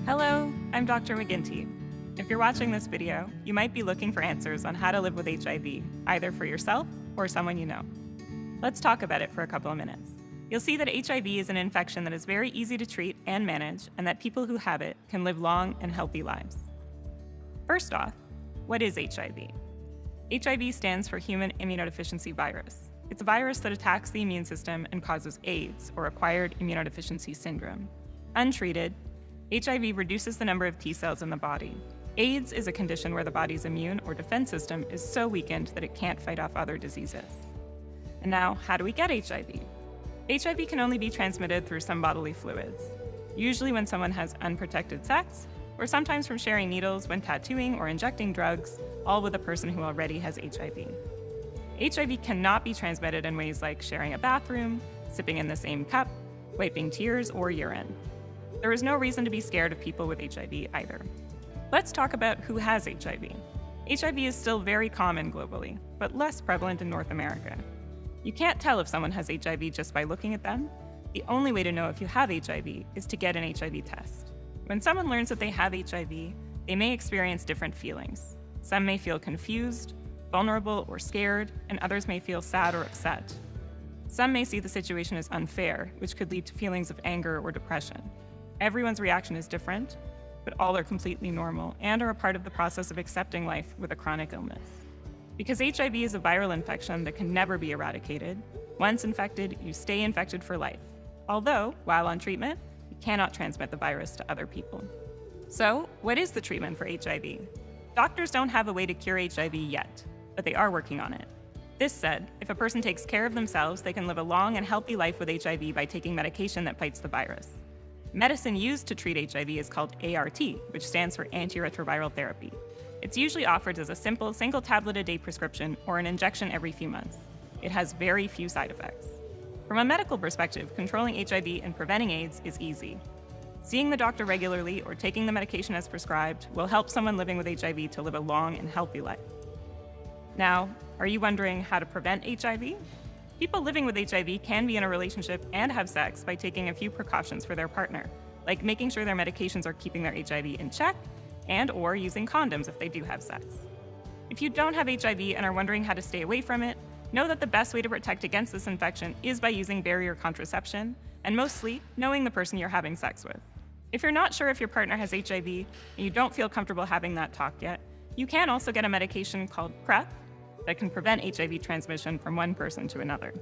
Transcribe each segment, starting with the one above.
Hello, I'm Dr. McGinty. If you're watching this video, you might be looking for answers on how to live with HIV, either for yourself or someone you know. Let's talk about it for a couple of minutes. You'll see that HIV is an infection that is very easy to treat and manage, and that people who have it can live long and healthy lives. First off, what is HIV? HIV stands for Human Immunodeficiency Virus. It's a virus that attacks the immune system and causes AIDS, or Acquired Immunodeficiency Syndrome. Untreated, HIV reduces the number of T cells in the body. AIDS is a condition where the body's immune or defense system is so weakened that it can't fight off other diseases. And now, how do we get HIV? HIV can only be transmitted through some bodily fluids, usually when someone has unprotected sex, or sometimes from sharing needles when tattooing or injecting drugs, all with a person who already has HIV. HIV cannot be transmitted in ways like sharing a bathroom, sipping in the same cup, wiping tears, or urine. There is no reason to be scared of people with HIV either. Let's talk about who has HIV. HIV is still very common globally, but less prevalent in North America. You can't tell if someone has HIV just by looking at them. The only way to know if you have HIV is to get an HIV test. When someone learns that they have HIV, they may experience different feelings. Some may feel confused, vulnerable, or scared, and others may feel sad or upset. Some may see the situation as unfair, which could lead to feelings of anger or depression. Everyone's reaction is different, but all are completely normal and are a part of the process of accepting life with a chronic illness. Because HIV is a viral infection that can never be eradicated, once infected, you stay infected for life. Although, while on treatment, you cannot transmit the virus to other people. So, what is the treatment for HIV? Doctors don't have a way to cure HIV yet, but they are working on it. This said, if a person takes care of themselves, they can live a long and healthy life with HIV by taking medication that fights the virus. Medicine used to treat HIV is called ART, which stands for antiretroviral therapy. It's usually offered as a simple single tablet a day prescription or an injection every few months. It has very few side effects. From a medical perspective, controlling HIV and preventing AIDS is easy. Seeing the doctor regularly or taking the medication as prescribed will help someone living with HIV to live a long and healthy life. Now, are you wondering how to prevent HIV? People living with HIV can be in a relationship and have sex by taking a few precautions for their partner, like making sure their medications are keeping their HIV in check and/or using condoms if they do have sex. If you don't have HIV and are wondering how to stay away from it, know that the best way to protect against this infection is by using barrier contraception, and mostly knowing the person you're having sex with. If you're not sure if your partner has HIV and you don't feel comfortable having that talk yet, you can also get a medication called PrEP that can prevent HIV transmission from one person to another.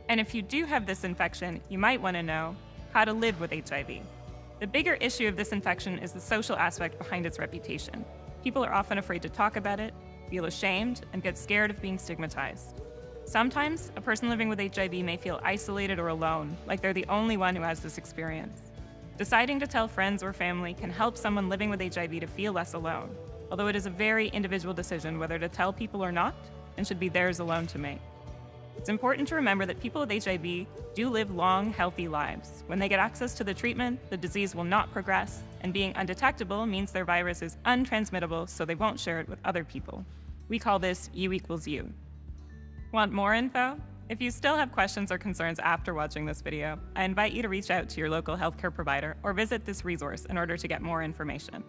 And if you do have this infection, you might want to know how to live with HIV. The bigger issue of this infection is the social aspect behind its reputation. People are often afraid to talk about it, feel ashamed, and get scared of being stigmatized. Sometimes, a person living with HIV may feel isolated or alone, like they're the only one who has this experience. Deciding to tell friends or family can help someone living with HIV to feel less alone, although it is a very individual decision whether to tell people or not, and should be theirs alone to make. It's important to remember that people with HIV do live long, healthy lives. When they get access to the treatment, the disease will not progress, and being undetectable means their virus is untransmittable, so they won't share it with other people. We call this U=U. Want more info? If you still have questions or concerns after watching this video, I invite you to reach out to your local healthcare provider or visit this resource in order to get more information.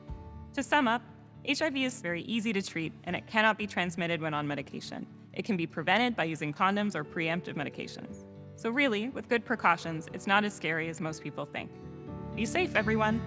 To sum up, HIV is very easy to treat and it cannot be transmitted when on medication. It can be prevented by using condoms or preemptive medications. So really, with good precautions, it's not as scary as most people think. Be safe, everyone.